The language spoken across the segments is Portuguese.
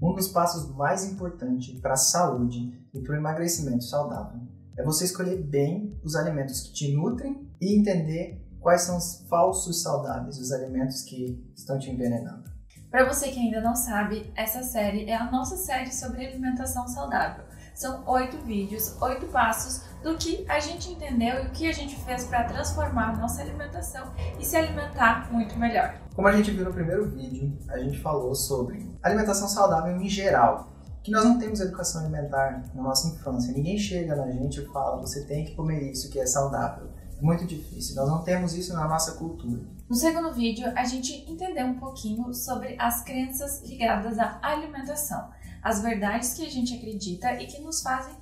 Um dos passos mais importantes para a saúde e para o emagrecimento saudável é você escolher bem os alimentos que te nutrem e entender quais são os falsos saudáveis, os alimentos que estão te envenenando. Para você que ainda não sabe, essa série é a nossa série sobre alimentação saudável. São 8 vídeos, 8 passos do que a gente entendeu e o que a gente fez para transformar a nossa alimentação e se alimentar muito melhor. Como a gente viu no primeiro vídeo, a gente falou sobre alimentação saudável em geral, que nós não temos educação alimentar na nossa infância. Ninguém chega na gente e fala, você tem que comer isso que é saudável. É muito difícil, nós não temos isso na nossa cultura. No segundo vídeo, a gente entendeu um pouquinho sobre as crenças ligadas à alimentação, as verdades que a gente acredita e que nos fazem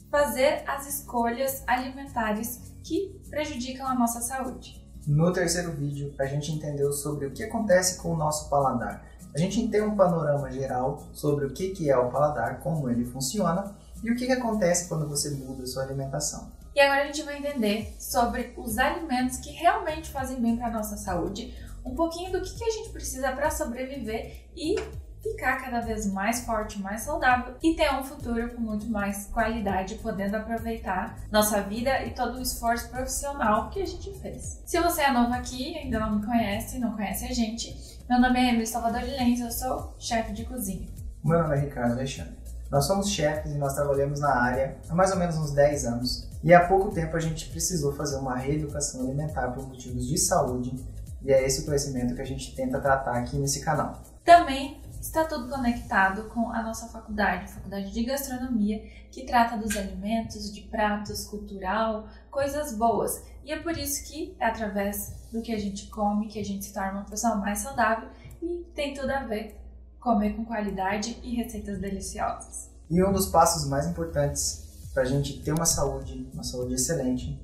fazer as escolhas alimentares que prejudicam a nossa saúde. No terceiro vídeo, a gente entendeu sobre o que acontece com o nosso paladar. A gente tem um panorama geral sobre o que é o paladar, como ele funciona e o que acontece quando você muda a sua alimentação. E agora a gente vai entender sobre os alimentos que realmente fazem bem para a nossa saúde, um pouquinho do que a gente precisa para sobreviver e ficar cada vez mais forte, mais saudável e ter um futuro com muito mais qualidade, podendo aproveitar nossa vida e todo o esforço profissional que a gente fez. Se você é novo aqui, ainda não me conhece, não conhece a gente, meu nome é Emily Salvador de Lenz, eu sou chefe de cozinha. Meu nome é Ricardo Alexandre. Nós somos chefes e nós trabalhamos na área há mais ou menos uns 10 anos. E há pouco tempo a gente precisou fazer uma reeducação alimentar por motivos de saúde. E é esse o conhecimento que a gente tenta tratar aqui nesse canal. Também está tudo conectado com a nossa faculdade, Faculdade de Gastronomia, que trata dos alimentos, de pratos, cultural, coisas boas. E é por isso que é através do que a gente come que a gente se torna uma pessoa mais saudável e tem tudo a ver comer com qualidade e receitas deliciosas. E um dos passos mais importantes para a gente ter uma saúde excelente,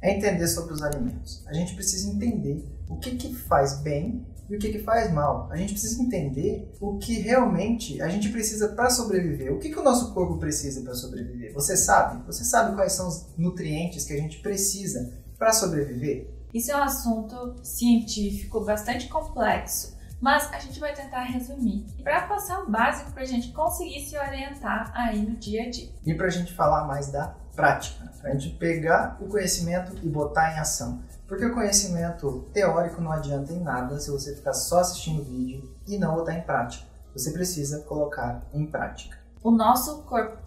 é entender sobre os alimentos. A gente precisa entender o que faz bem e o que faz mal. A gente precisa entender o que realmente a gente precisa para sobreviver. O que o nosso corpo precisa para sobreviver? Você sabe? Você sabe quais são os nutrientes que a gente precisa para sobreviver? Isso é um assunto científico bastante complexo, mas a gente vai tentar resumir para passar o básico para a gente conseguir se orientar aí no dia a dia. E para a gente falar mais da prática, para a gente pegar o conhecimento e botar em ação. Porque o conhecimento teórico não adianta em nada se você ficar só assistindo o vídeo e não botar em prática. Você precisa colocar em prática. O nosso corpo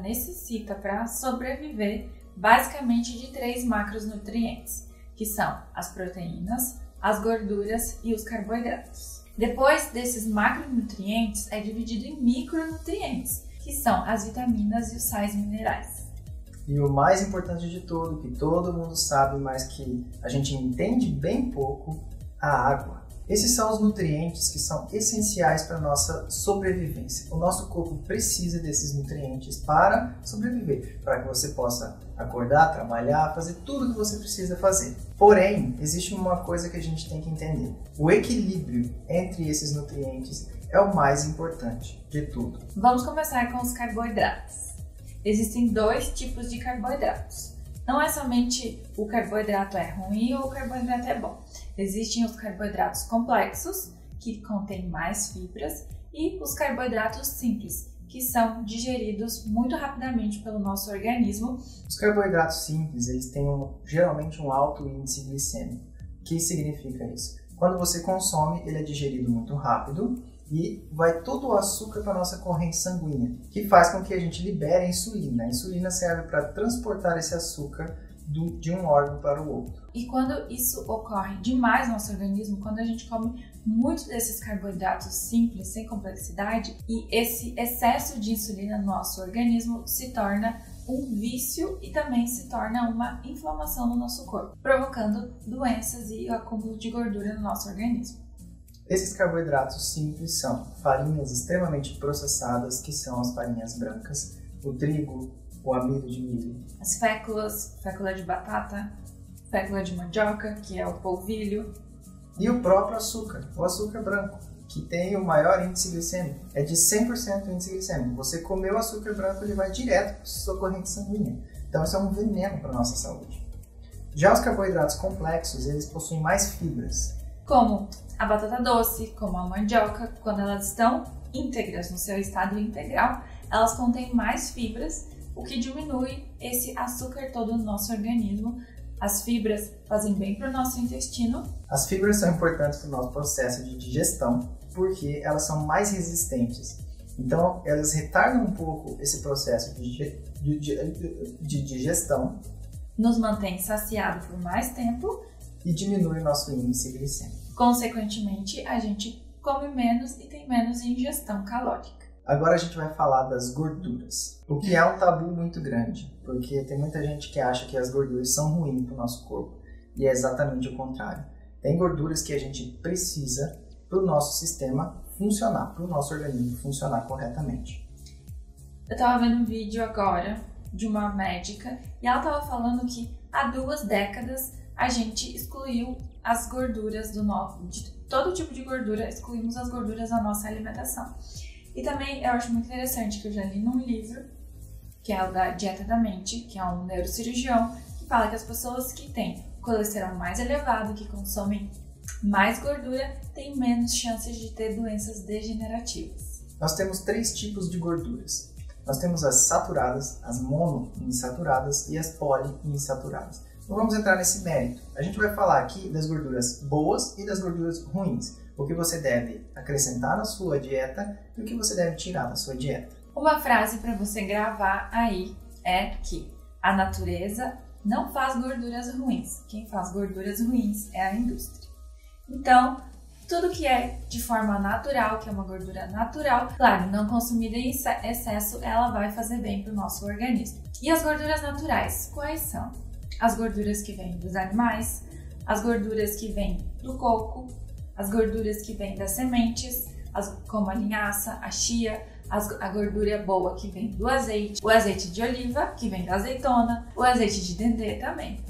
necessita para sobreviver basicamente de 3 macronutrientes, que são as proteínas, as gorduras e os carboidratos. Depois desses macronutrientes é dividido em micronutrientes, que são as vitaminas e os sais minerais. E o mais importante de tudo, que todo mundo sabe, mas que a gente entende bem pouco, a água. Esses são os nutrientes que são essenciais para a nossa sobrevivência. O nosso corpo precisa desses nutrientes para sobreviver, para que você possa acordar, trabalhar, fazer tudo o que você precisa fazer. Porém, existe uma coisa que a gente tem que entender. O equilíbrio entre esses nutrientes é o mais importante de tudo. Vamos começar com os carboidratos. Existem 2 tipos de carboidratos. Não é somente o carboidrato é ruim ou o carboidrato é bom. Existem os carboidratos complexos, que contêm mais fibras, e os carboidratos simples, que são digeridos muito rapidamente pelo nosso organismo. Os carboidratos simples, eles têm geralmente um alto índice glicêmico. O que significa isso? Quando você consome, ele é digerido muito rápido e vai todo o açúcar para a nossa corrente sanguínea, que faz com que a gente libere a insulina. A insulina serve para transportar esse açúcar de um órgão para o outro. E quando isso ocorre demais no nosso organismo, quando a gente come muito desses carboidratos simples, sem complexidade, e esse excesso de insulina no nosso organismo se torna um vício e também se torna uma inflamação no nosso corpo, provocando doenças e o acúmulo de gordura no nosso organismo. Esses carboidratos simples são farinhas extremamente processadas, que são as farinhas brancas, o trigo, o amido de milho, as féculas, fécula de batata, fécula de mandioca, que é o polvilho, e o próprio açúcar, o açúcar branco, que tem o maior índice glicêmico, é de 100% índice glicêmico. Você comeu açúcar branco, ele vai direto para a sua corrente sanguínea. Então isso é um veneno para a nossa saúde. Já os carboidratos complexos, eles possuem mais fibras, como a batata doce, como a mandioca, quando elas estão íntegras, no seu estado integral, elas contêm mais fibras, o que diminui esse açúcar todo no nosso organismo. As fibras fazem bem para o nosso intestino. As fibras são importantes para o nosso processo de digestão, porque elas são mais resistentes. Então, elas retardam um pouco esse processo de digestão. Nos mantém saciado por mais tempo. E diminui o nosso índice glicêmico. Consequentemente, a gente come menos e tem menos ingestão calórica. Agora a gente vai falar das gorduras, o que é um tabu muito grande, porque tem muita gente que acha que as gorduras são ruins para o nosso corpo, e é exatamente o contrário. Tem gorduras que a gente precisa para o nosso sistema funcionar, para o nosso organismo funcionar corretamente. Eu estava vendo um vídeo agora de uma médica e ela estava falando que há 2 décadas a gente excluiu as gorduras de todo tipo de gordura, excluímos as gorduras da nossa alimentação. E também eu acho muito interessante que eu já li num livro, que é o da Dieta da Mente, que é um neurocirurgião, que fala que as pessoas que têm colesterol mais elevado, que consomem mais gordura, têm menos chances de ter doenças degenerativas. Nós temos 3 tipos de gorduras. Nós temos as saturadas, as monoinsaturadas e as poliinsaturadas. Não vamos entrar nesse mérito. A gente vai falar aqui das gorduras boas e das gorduras ruins. O que você deve acrescentar na sua dieta e o que você deve tirar da sua dieta. Uma frase para você gravar aí é que a natureza não faz gorduras ruins. Quem faz gorduras ruins é a indústria. Então, tudo que é de forma natural, que é uma gordura natural, claro, não consumida em excesso, ela vai fazer bem para o nosso organismo. E as gorduras naturais, quais são? As gorduras que vêm dos animais, as gorduras que vêm do coco, as gorduras que vêm das sementes, como a linhaça, a chia, a gordura boa que vem do azeite, o azeite de oliva, que vem da azeitona, o azeite de dendê também.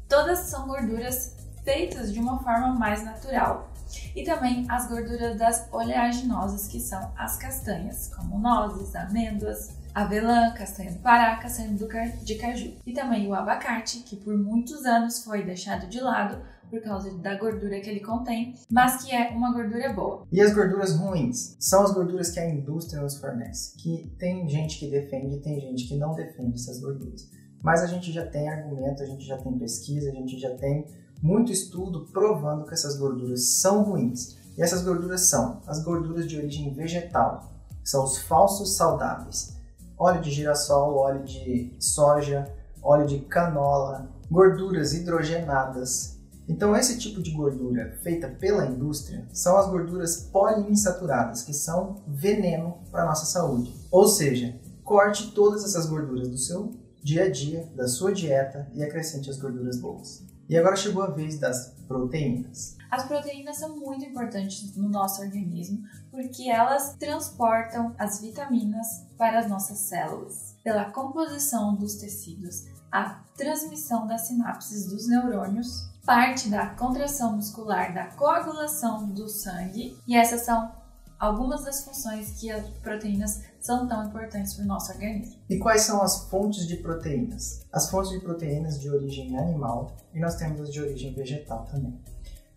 Todas são gorduras feitas de uma forma mais natural. E também as gorduras das oleaginosas, que são as castanhas, como nozes, amêndoas, avelã, castanha do Pará, castanha de caju. E também o abacate, que por muitos anos foi deixado de lado por causa da gordura que ele contém, mas que é uma gordura boa. E as gorduras ruins? São as gorduras que a indústria nos fornece, que tem gente que defende e tem gente que não defende essas gorduras. Mas a gente já tem argumento, a gente já tem pesquisa, a gente já tem muito estudo provando que essas gorduras são ruins. E essas gorduras são as gorduras de origem vegetal, que são os falsos saudáveis. Óleo de girassol, óleo de soja, óleo de canola, gorduras hidrogenadas. Então esse tipo de gordura feita pela indústria são as gorduras poliinsaturadas, que são veneno para a nossa saúde. Ou seja, corte todas essas gorduras do seu dia a dia, da sua dieta e acrescente as gorduras boas. E agora chegou a vez das proteínas. As proteínas são muito importantes no nosso organismo porque elas transportam as vitaminas para as nossas células. Pela composição dos tecidos, a transmissão das sinapses dos neurônios, parte da contração muscular, da coagulação do sangue, e essas são algumas das funções que as proteínas são tão importantes para o nosso organismo. E quais são as fontes de proteínas? As fontes de proteínas de origem animal e nós temos as de origem vegetal também.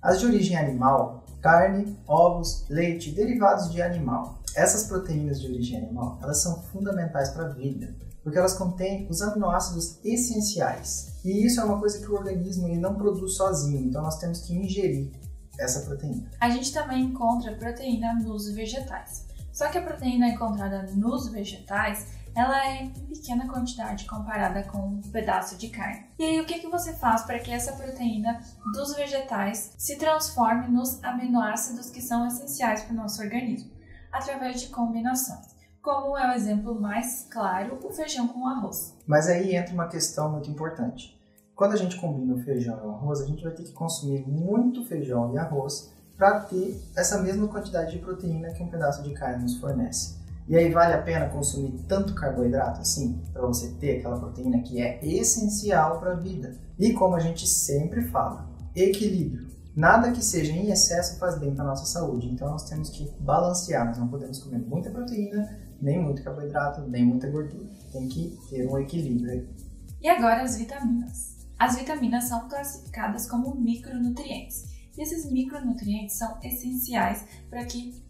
As de origem animal, carne, ovos, leite, derivados de animal. Essas proteínas de origem animal, elas são fundamentais para a vida, porque elas contêm os aminoácidos essenciais. E isso é uma coisa que o organismo ele não produz sozinho, então nós temos que ingerir essa proteína. A gente também encontra proteína nos vegetais. Só que a proteína encontrada nos vegetais, ela é em pequena quantidade comparada com um pedaço de carne. E aí o que você faz para que essa proteína dos vegetais se transforme nos aminoácidos que são essenciais para o nosso organismo? Através de combinações. Como é o exemplo mais claro, o feijão com arroz. Mas aí entra uma questão muito importante. Quando a gente combina o feijão e o arroz, a gente vai ter que consumir muito feijão e arroz para ter essa mesma quantidade de proteína que um pedaço de carne nos fornece. E aí vale a pena consumir tanto carboidrato assim, para você ter aquela proteína que é essencial para a vida. E como a gente sempre fala, equilíbrio. Nada que seja em excesso faz bem para a nossa saúde, então nós temos que balancear. Nós não podemos comer muita proteína, nem muito carboidrato, nem muita gordura. Tem que ter um equilíbrio aí. E agora as vitaminas. As vitaminas são classificadas como micronutrientes. E esses micronutrientes são essenciais para que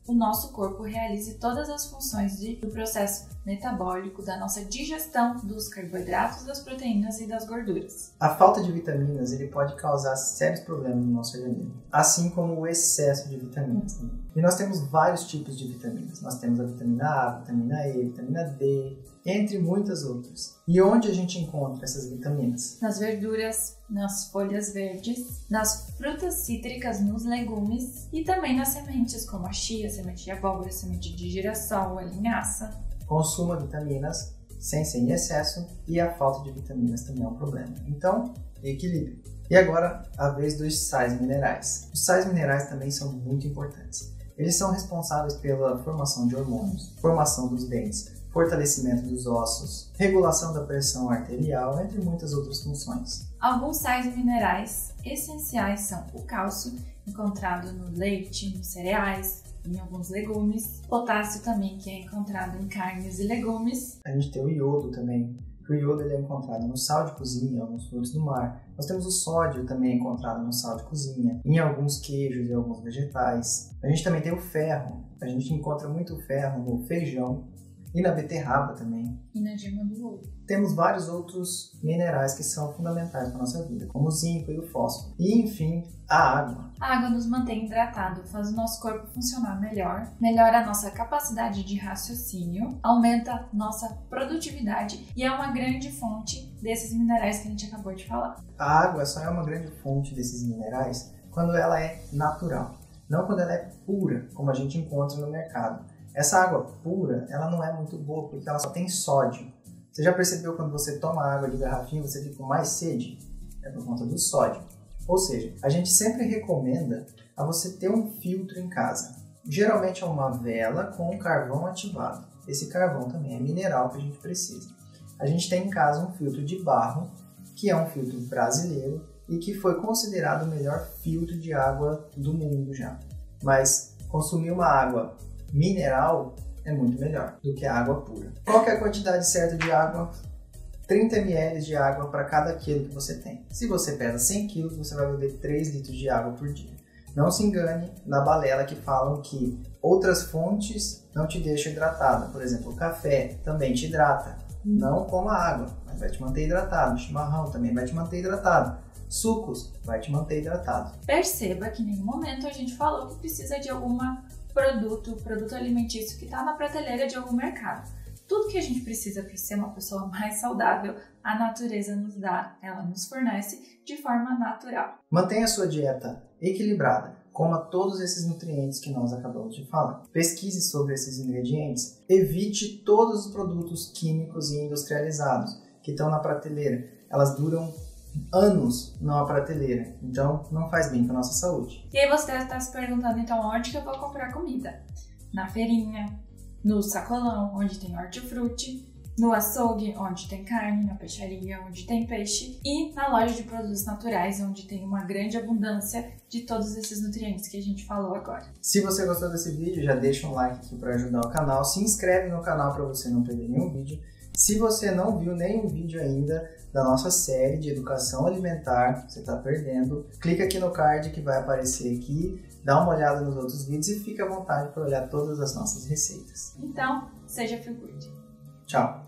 o nosso corpo realize todas as funções do processo metabólico, da nossa digestão dos carboidratos, das proteínas e das gorduras. A falta de vitaminas ele pode causar sérios problemas no nosso organismo, assim como o excesso de vitaminas. E nós temos vários tipos de vitaminas. Nós temos a vitamina A, vitamina E, vitamina D, entre muitas outras. E onde a gente encontra essas vitaminas? Nas verduras, nas folhas verdes, nas frutas cítricas, nos legumes e também nas sementes como a chia, semente de abóbora, semente de girassol, a linhaça. Consuma vitaminas sem ser em excesso e a falta de vitaminas também é um problema. Então, equilíbrio. E agora, a vez dos sais minerais. Os sais minerais também são muito importantes. Eles são responsáveis pela formação de hormônios, formação dos dentes, fortalecimento dos ossos, regulação da pressão arterial, entre muitas outras funções. Alguns sais minerais essenciais são o cálcio, encontrado no leite, nos cereais, em alguns legumes, potássio também, que é encontrado em carnes e legumes. A gente tem o iodo também. O iodo ele é encontrado no sal de cozinha, em alguns frutos do mar. Nós temos o sódio também encontrado no sal de cozinha, em alguns queijos e alguns vegetais. A gente também tem o ferro. A gente encontra muito ferro no feijão e na beterraba também. E na gema do ovo. Temos vários outros minerais que são fundamentais para a nossa vida, como o zinco e o fósforo. E, enfim, a água. A água nos mantém hidratado, faz o nosso corpo funcionar melhor, melhora a nossa capacidade de raciocínio, aumenta nossa produtividade e é uma grande fonte desses minerais que a gente acabou de falar. A água só é uma grande fonte desses minerais quando ela é natural, não quando ela é pura, como a gente encontra no mercado. Essa água pura, ela não é muito boa porque ela só tem sódio. Você já percebeu quando você toma água de garrafinha você fica com mais sede? É por conta do sódio. Ou seja, a gente sempre recomenda a você ter um filtro em casa. Geralmente é uma vela com um carvão ativado. Esse carvão também é mineral que a gente precisa. A gente tem em casa um filtro de barro, que é um filtro brasileiro e que foi considerado o melhor filtro de água do mundo já. Mas consumir uma água mineral é muito melhor do que a água pura. Qual que é a quantidade certa de água? 30 ml de água para cada quilo que você tem. Se você pesa 100 kg, você vai beber 3 litros de água por dia. Não se engane na balela que falam que outras fontes não te deixam hidratada. Por exemplo, o café também te hidrata. Não coma água, mas vai te manter hidratado. O chimarrão também vai te manter hidratado. Sucos vai te manter hidratado. Perceba que em nenhum momento a gente falou que precisa de alguma produto alimentício que está na prateleira de algum mercado. Tudo que a gente precisa para ser uma pessoa mais saudável, a natureza nos dá, ela nos fornece de forma natural. Mantenha a sua dieta equilibrada, coma todos esses nutrientes que nós acabamos de falar. Pesquise sobre esses ingredientes, evite todos os produtos químicos e industrializados que estão na prateleira. Elas duram anos numa prateleira, então não faz bem para a nossa saúde. E aí você deve estar se perguntando, então, onde que eu vou comprar comida? Na feirinha, no sacolão, onde tem hortifruti, no açougue, onde tem carne, na peixaria, onde tem peixe, e na loja de produtos naturais, onde tem uma grande abundância de todos esses nutrientes que a gente falou agora. Se você gostou desse vídeo, já deixa um like aqui para ajudar o canal, se inscreve no canal para você não perder nenhum vídeo. Se você não viu nenhum vídeo ainda da nossa série de educação alimentar, você está perdendo, clica aqui no card que vai aparecer aqui, dá uma olhada nos outros vídeos e fica à vontade para olhar todas as nossas receitas. Então, seja feel good. Tchau!